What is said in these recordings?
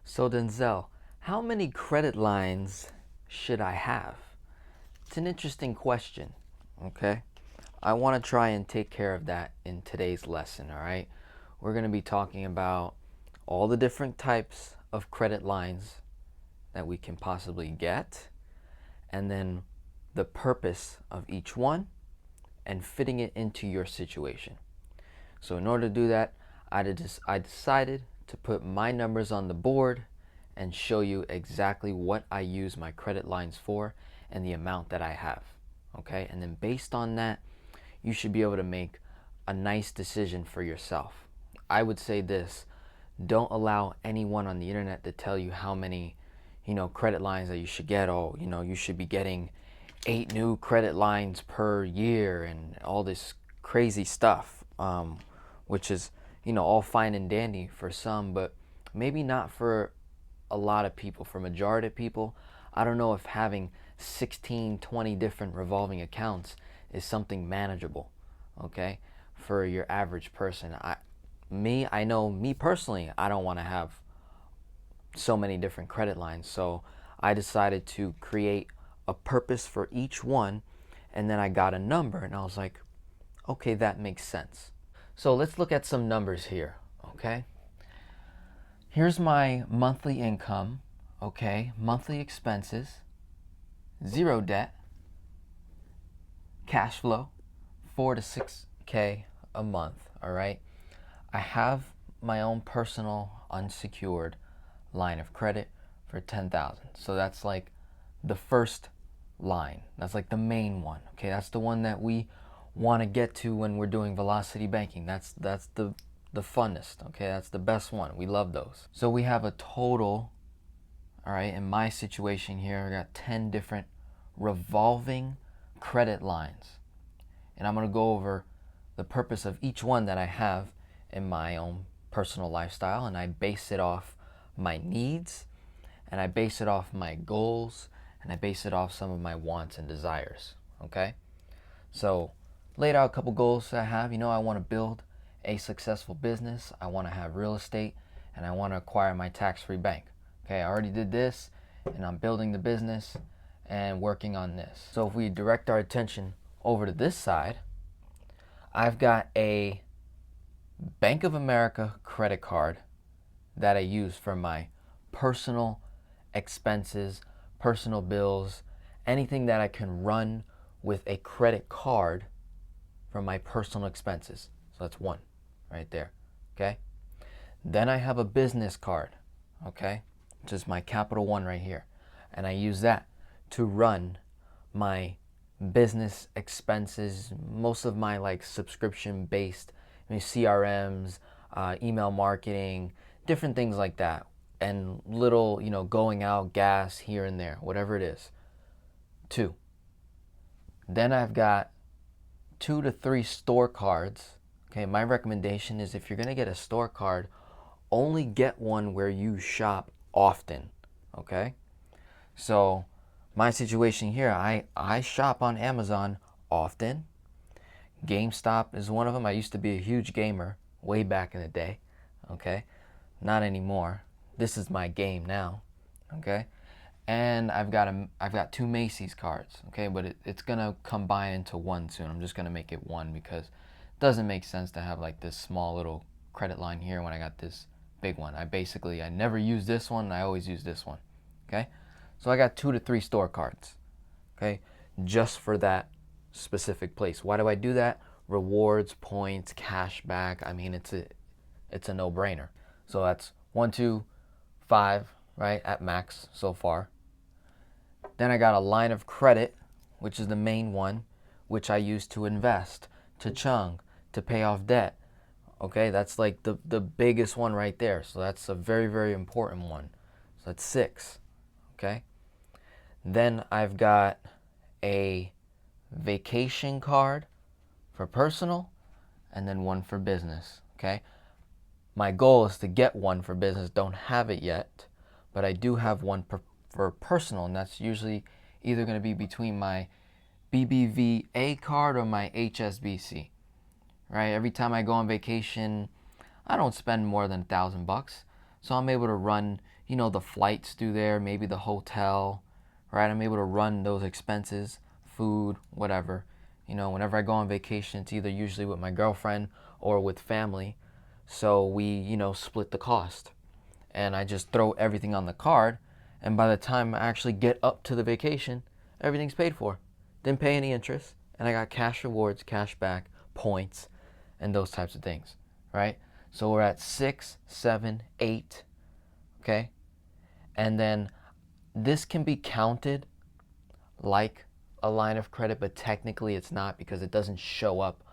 So Denzel, how many credit lines should I have? It's an interesting question, okay? I want to try and take care of that in today's lesson, all right? We're going to be talking about all the different types of credit lines that we can possibly get, and then the purpose of each one and fitting it into your situation. So in order to do that, I decided to put my numbers on the board and show you exactly what I use my credit lines for and the amount that I have. Okay, and then based on that, you should be able to make a nice decision for yourself. I would say this: don't allow anyone on the internet to tell you how many, credit lines that you should get. Oh, you should be getting 8 new credit lines per year and all this crazy stuff, which is, all fine and dandy for some, but maybe not for a lot of people. For majority of people, I don't know if having 16, 20 different revolving accounts is something manageable, okay, for your average person. I know me personally, I don't want to have so many different credit lines. So I decided to create a purpose for each one, and then I got a number and I was like, okay, that makes sense. So let's look at some numbers here, okay? Here's my monthly income, okay? Monthly expenses, 0 debt, cash flow, 4 to 6K a month, all right? I have my own personal unsecured line of credit for 10,000. So that's like the first line. That's like the main one, okay? That's the one that we want to get to when we're doing velocity banking. That's the funnest, okay? That's the best one. We love those. So we have a total, all right, in my situation here, I got 10 different revolving credit lines. And I'm going to go over the purpose of each one that I have in my own personal lifestyle, and I base it off my needs, and I base it off my goals, and I base it off some of my wants and desires, okay? So laid out a couple goals that I have. I want to build a successful business, I want to have real estate, and I want to acquire my tax-free bank. Okay, I already did this, and I'm building the business and working on this. So if we direct our attention over to this side, I've got a Bank of America credit card that I use for my personal expenses, personal bills, anything that I can run with a credit card for my personal expenses. So that's one right there, okay? Then I have a business card, okay, which is my Capital One right here. And I use that to run my business expenses, most of my like subscription-based CRMs, email marketing, different things like that, and little, going out, gas here and there, whatever it is. 2. Then I've got 2 to 3 store cards. Okay, my recommendation is if you're gonna get a store card, only get one where you shop often, okay? So my situation here, I shop on Amazon often. GameStop is one of them. I used to be a huge gamer way back in the day, okay? Not anymore. This is my game now, okay? And I've got 2 Macy's cards, okay? But it's gonna combine into one soon. I'm just gonna make it one because it doesn't make sense to have like this small little credit line here when I got this big one. I never use this one. I always use this one, okay? So I got 2 to 3 store cards, okay? Just for that specific place. Why do I do that? Rewards, points, cash back. I mean, it's a no-brainer. So that's 1, 2, 5, right, at max so far. Then I got a line of credit, which is the main one, which I use to invest, to chung, to pay off debt. Okay, that's like the biggest one right there. So that's a very, very important one. So that's 6, okay? Then I've got a vacation card for personal, and then one for business, okay? My goal is to get one for business. Don't have it yet, but I do have one for personal, and that's usually either going to be between my BBVA card or my HSBC, right? Every time I go on vacation, I don't spend more than $1,000, so I'm able to run, the flights through there, maybe the hotel, right? I'm able to run those expenses, food, whatever. Whenever I go on vacation, it's either usually with my girlfriend or with family. So we, split the cost. And I just throw everything on the card. And by the time I actually get up to the vacation, everything's paid for. Didn't pay any interest. And I got cash rewards, cash back, points, and those types of things, right? So we're at 6, 7, 8, okay? And then this can be counted like a line of credit, but technically it's not because it doesn't show up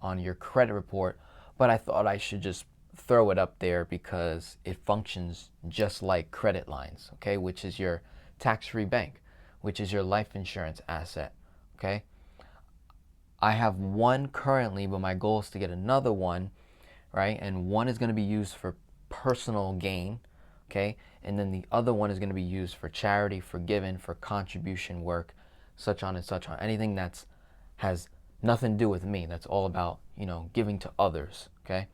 on your credit report. But I thought I should just throw it up there because it functions just like credit lines, okay? Which is your tax-free bank, which is your life insurance asset, okay? I have one currently, but my goal is to get another one, right? And one is going to be used for personal gain, okay? And then the other one is going to be used for charity, for giving, for contribution work, such on and such on. Anything that's has nothing to do with me. That's all about, giving to others, okay?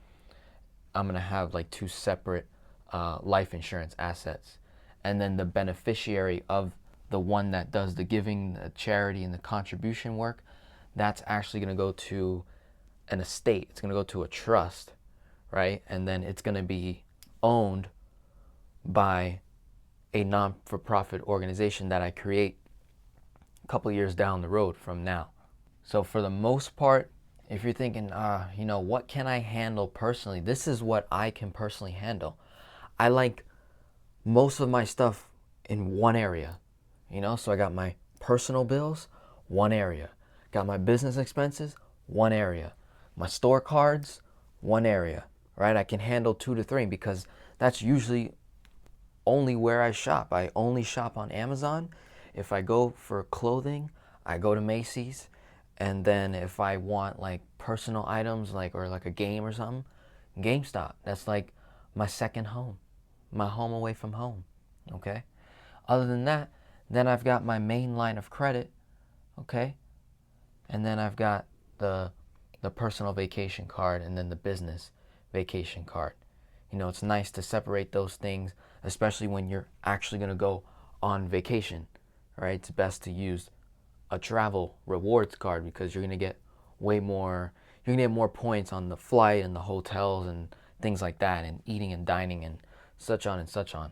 I'm going to have like two separate life insurance assets. And then the beneficiary of the one that does the giving, the charity, and the contribution work, that's actually going to go to an estate. It's going to go to a trust, right? And then it's going to be owned by a non-for-profit organization that I create a couple years down the road from now. So for the most part, if you're thinking, what can I handle personally? This is what I can personally handle. I like most of my stuff in one area, so I got my personal bills, one area. Got my business expenses, one area. My store cards, one area, right? I can handle 2 to 3 because that's usually only where I shop. I only shop on Amazon. If I go for clothing, I go to Macy's. And then if I want like personal items or like a game or something, GameStop. That's like my second home, my home away from home, okay? Other than that, then I've got my main line of credit, okay? And then I've got the personal vacation card and then the business vacation card. It's nice to separate those things, especially when you're actually going to go on vacation, right? It's best to use a travel rewards card because you're going to get way more, you're going to get more points on the flight and the hotels and things like that, and eating and dining and such on and such on.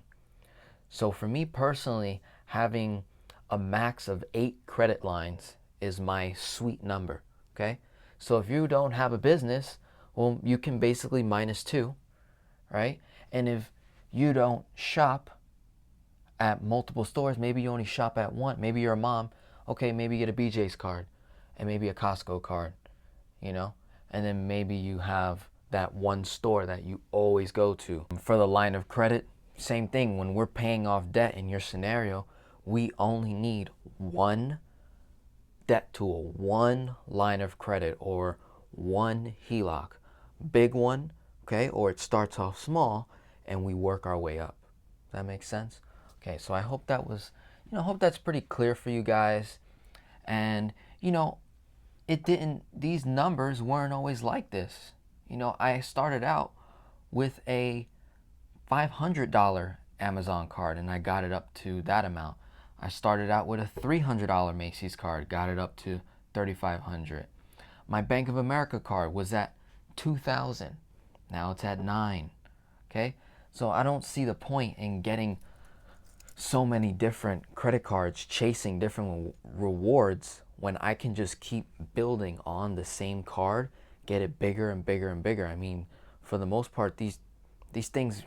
So for me personally, having a max of 8 credit lines is my sweet number, okay? So if you don't have a business, well, you can basically -2, right? And if you don't shop at multiple stores, maybe you only shop at one, maybe you're a mom, okay, maybe you get a BJ's card and maybe a Costco card, and then maybe you have that one store that you always go to. For the line of credit, same thing. When we're paying off debt in your scenario, we only need one debt tool, one line of credit, or one HELOC. Big one, okay, or it starts off small and we work our way up. Does that make sense? Okay, so I hope that was, hope that's pretty clear for you guys. And, these numbers weren't always like this. I started out with a $500 Amazon card and I got it up to that amount. I started out with a $300 Macy's card, got it up to $3,500. My Bank of America card was at $2,000. Now it's at $9,000. Okay? So I don't see the point in getting so many different credit cards, chasing different rewards, when I can just keep building on the same card, get it bigger and bigger and bigger. I mean, for the most part, these things,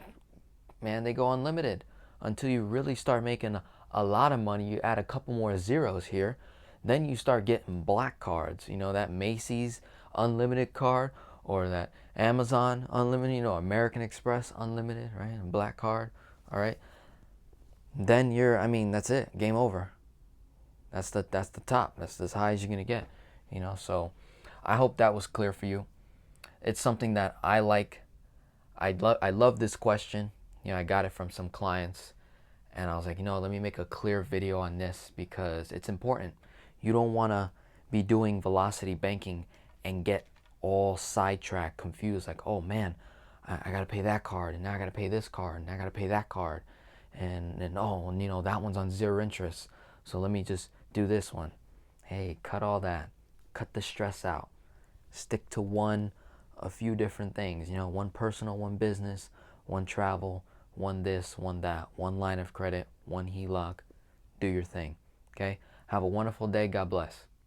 man, they go unlimited until you really start making a lot of money. You add a couple more zeros here, then you start getting black cards, that Macy's unlimited card, or that Amazon unlimited, American Express unlimited, right? And black card, all right? Then that's it, game over. That's the top. That's as high as you're gonna get, So I hope that was clear for you. It's something that I like. I love this question. I got it from some clients, and I was like, let me make a clear video on this because it's important. You don't want to be doing velocity banking and get all sidetracked, confused, like, oh man, I got to pay that card, and now I got to pay this card, and I got to pay that card. and oh, and, you know, that one's on 0 interest, so let me just do this one. Hey, cut all that. Cut the stress out. Stick to a few different things, you know, one personal, one business, one travel, one this, one that, one line of credit, one HELOC. Do your thing. Okay? Have a wonderful day. God bless.